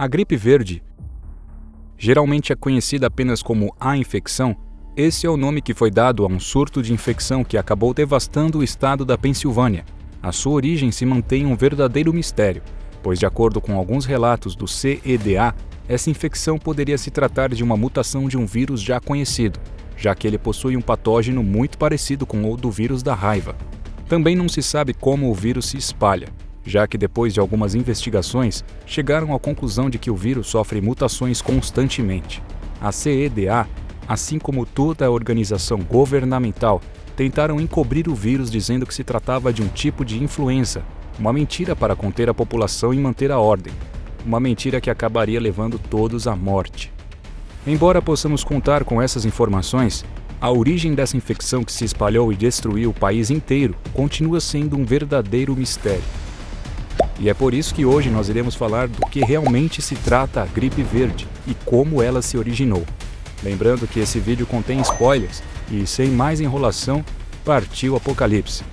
A gripe verde geralmente é conhecida apenas como a infecção. Esse é o nome que foi dado a um surto de infecção que acabou devastando o estado da Pensilvânia. A sua origem se mantém um verdadeiro mistério, pois de acordo com alguns relatos do CEDA, essa infecção poderia se tratar de uma mutação de um vírus já conhecido, já que ele possui um patógeno muito parecido com o do vírus da raiva. Também não se sabe como o vírus se espalha, já que depois de algumas investigações, chegaram à conclusão de que o vírus sofre mutações constantemente. A CEDA, assim como toda a organização governamental, tentaram encobrir o vírus dizendo que se tratava de um tipo de influenza, uma mentira para conter a população e manter a ordem, uma mentira que acabaria levando todos à morte. Embora possamos contar com essas informações, a origem dessa infecção que se espalhou e destruiu o país inteiro continua sendo um verdadeiro mistério. E é por isso que hoje nós iremos falar do que realmente se trata a gripe verde e como ela se originou. Lembrando que esse vídeo contém spoilers e, sem mais enrolação, partiu o apocalipse.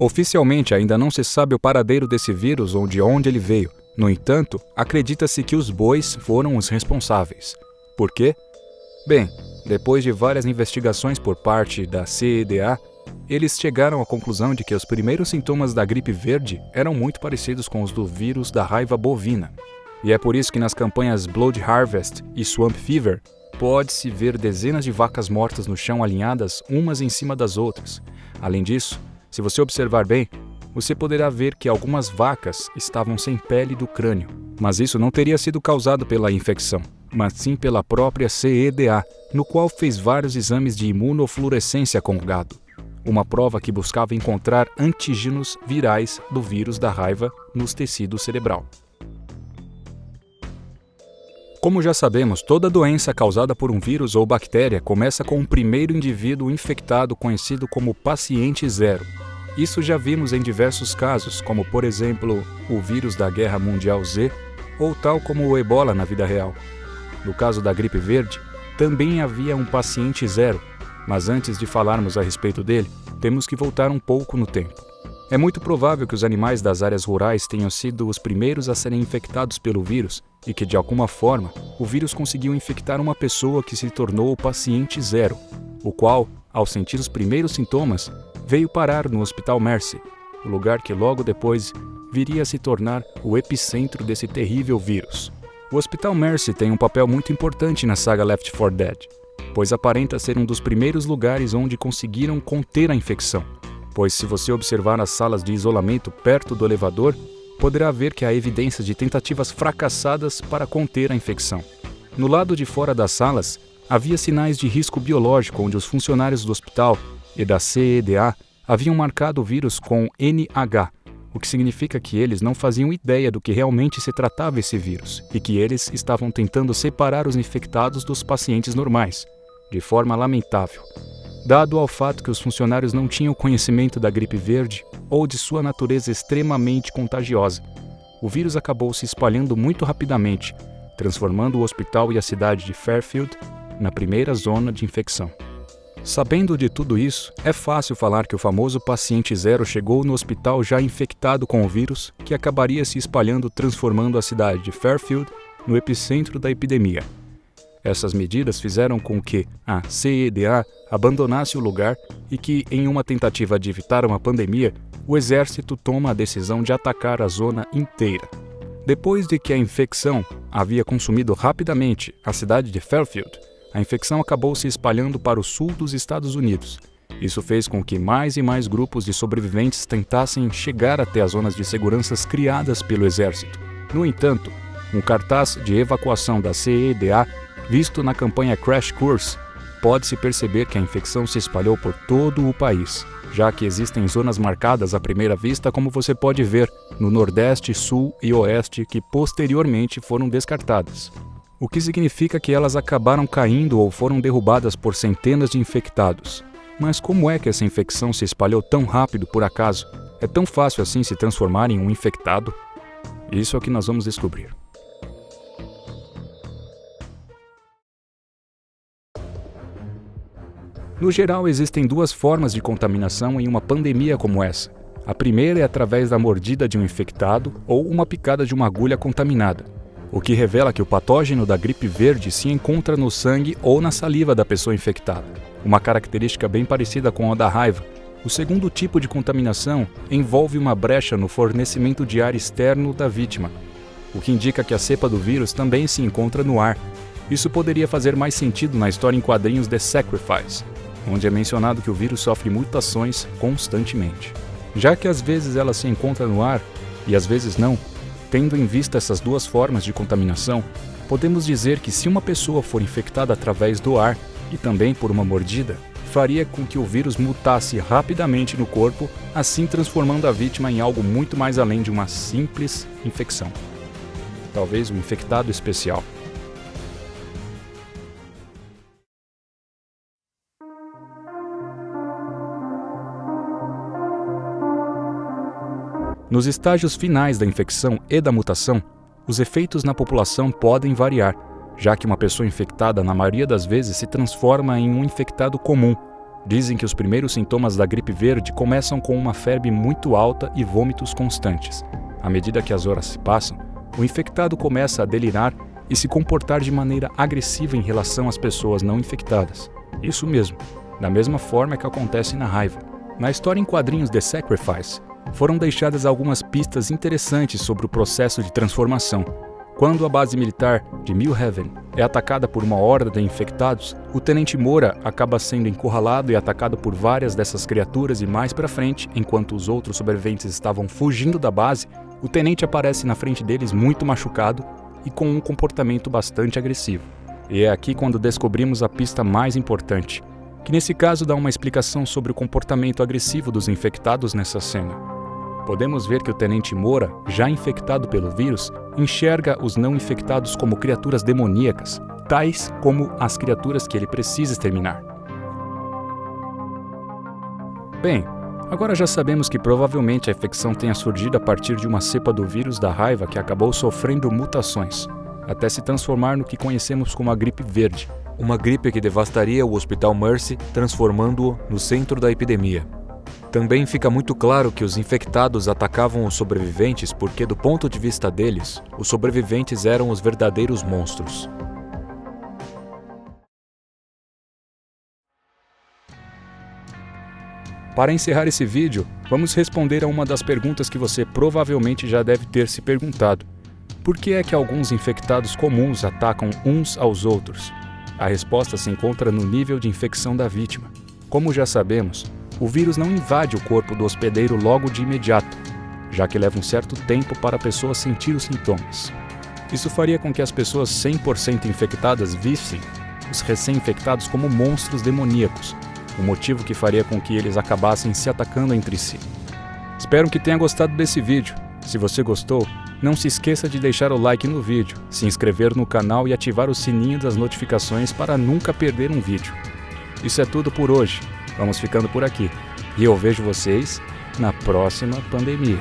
Oficialmente ainda não se sabe o paradeiro desse vírus ou de onde ele veio. No entanto, acredita-se que os bois foram os responsáveis. Por quê? Bem, depois de várias investigações por parte da CEDA, eles chegaram à conclusão de que os primeiros sintomas da gripe verde eram muito parecidos com os do vírus da raiva bovina. E é por isso que nas campanhas Blood Harvest e Swamp Fever, pode-se ver dezenas de vacas mortas no chão alinhadas umas em cima das outras. Além disso, se você observar bem, você poderá ver que algumas vacas estavam sem pele do crânio. Mas isso não teria sido causado pela infecção, mas sim pela própria CEDA, no qual fez vários exames de imunofluorescência com o gado, uma prova que buscava encontrar antígenos virais do vírus da raiva nos tecidos cerebral. Como já sabemos, toda doença causada por um vírus ou bactéria começa com um primeiro indivíduo infectado conhecido como paciente zero. Isso já vimos em diversos casos, como por exemplo o vírus da Guerra Mundial Z, ou tal como o Ebola na vida real. No caso da gripe verde, também havia um paciente zero, mas antes de falarmos a respeito dele, temos que voltar um pouco no tempo. É muito provável que os animais das áreas rurais tenham sido os primeiros a serem infectados pelo vírus e que, de alguma forma, o vírus conseguiu infectar uma pessoa que se tornou o paciente zero, o qual, ao sentir os primeiros sintomas, veio parar no Hospital Mercy, o lugar que logo depois viria a se tornar o epicentro desse terrível vírus. O Hospital Mercy tem um papel muito importante na saga Left 4 Dead, pois aparenta ser um dos primeiros lugares onde conseguiram conter a infecção, pois se você observar as salas de isolamento perto do elevador, poderá ver que há evidências de tentativas fracassadas para conter a infecção. No lado de fora das salas, havia sinais de risco biológico onde os funcionários do hospital e da CEDA haviam marcado o vírus com NH, o que significa que eles não faziam ideia do que realmente se tratava esse vírus e que eles estavam tentando separar os infectados dos pacientes normais, de forma lamentável. Dado ao fato que os funcionários não tinham conhecimento da gripe verde ou de sua natureza extremamente contagiosa, o vírus acabou se espalhando muito rapidamente, transformando o hospital e a cidade de Fairfield na primeira zona de infecção. Sabendo de tudo isso, é fácil falar que o famoso paciente zero chegou no hospital já infectado com o vírus, que acabaria se espalhando, transformando a cidade de Fairfield no epicentro da epidemia. Essas medidas fizeram com que a CEDA abandonasse o lugar e que, em uma tentativa de evitar uma pandemia, o exército toma a decisão de atacar a zona inteira. Depois de que a infecção havia consumido rapidamente a cidade de Fairfield, a infecção acabou se espalhando para o sul dos Estados Unidos. Isso fez com que mais e mais grupos de sobreviventes tentassem chegar até as zonas de segurança criadas pelo exército. No entanto, um cartaz de evacuação da CEDA, visto na campanha Crash Course, pode-se perceber que a infecção se espalhou por todo o país, já que existem zonas marcadas à primeira vista, como você pode ver, no Nordeste, Sul e Oeste, que posteriormente foram descartadas. O que significa que elas acabaram caindo ou foram derrubadas por centenas de infectados. Mas como é que essa infecção se espalhou tão rápido por acaso? É tão fácil assim se transformar em um infectado? Isso é o que nós vamos descobrir. No geral, existem duas formas de contaminação em uma pandemia como essa. A primeira é através da mordida de um infectado ou uma picada de uma agulha contaminada, o que revela que o patógeno da gripe verde se encontra no sangue ou na saliva da pessoa infectada, uma característica bem parecida com a da raiva. O segundo tipo de contaminação envolve uma brecha no fornecimento de ar externo da vítima, o que indica que a cepa do vírus também se encontra no ar. Isso poderia fazer mais sentido na história em quadrinhos The Sacrifice, onde é mencionado que o vírus sofre mutações constantemente. Já que às vezes ela se encontra no ar e às vezes não, tendo em vista essas duas formas de contaminação, podemos dizer que se uma pessoa for infectada através do ar e também por uma mordida, faria com que o vírus mutasse rapidamente no corpo, assim transformando a vítima em algo muito mais além de uma simples infecção. Talvez um infectado especial. Nos estágios finais da infecção e da mutação, os efeitos na população podem variar, já que uma pessoa infectada na maioria das vezes se transforma em um infectado comum. Dizem que os primeiros sintomas da gripe verde começam com uma febre muito alta e vômitos constantes. À medida que as horas se passam, o infectado começa a delirar e se comportar de maneira agressiva em relação às pessoas não infectadas. Isso mesmo, da mesma forma que acontece na raiva. Na história em quadrinhos The Sacrifice, foram deixadas algumas pistas interessantes sobre o processo de transformação. Quando a base militar de Millhaven é atacada por uma horda de infectados, o Tenente Moura acaba sendo encurralado e atacado por várias dessas criaturas e mais pra frente, enquanto os outros sobreviventes estavam fugindo da base, o Tenente aparece na frente deles muito machucado e com um comportamento bastante agressivo. E é aqui quando descobrimos a pista mais importante, que nesse caso dá uma explicação sobre o comportamento agressivo dos infectados nessa cena. Podemos ver que o Tenente Moura, já infectado pelo vírus, enxerga os não infectados como criaturas demoníacas, tais como as criaturas que ele precisa exterminar. Bem, agora já sabemos que provavelmente a infecção tenha surgido a partir de uma cepa do vírus da raiva que acabou sofrendo mutações, até se transformar no que conhecemos como a gripe verde, uma gripe que devastaria o Hospital Mercy, transformando-o no centro da epidemia. Também fica muito claro que os infectados atacavam os sobreviventes porque, do ponto de vista deles, os sobreviventes eram os verdadeiros monstros. Para encerrar esse vídeo, vamos responder a uma das perguntas que você provavelmente já deve ter se perguntado. Por que é que alguns infectados comuns atacam uns aos outros? A resposta se encontra no nível de infecção da vítima. Como já sabemos, o vírus não invade o corpo do hospedeiro logo de imediato, já que leva um certo tempo para a pessoa sentir os sintomas. Isso faria com que as pessoas 100% infectadas vissem os recém-infectados como monstros demoníacos, o motivo que faria com que eles acabassem se atacando entre si. Espero que tenha gostado desse vídeo. Se você gostou, não se esqueça de deixar o like no vídeo, se inscrever no canal e ativar o sininho das notificações para nunca perder um vídeo. Isso é tudo por hoje. Vamos ficando por aqui. E eu vejo vocês na próxima pandemia.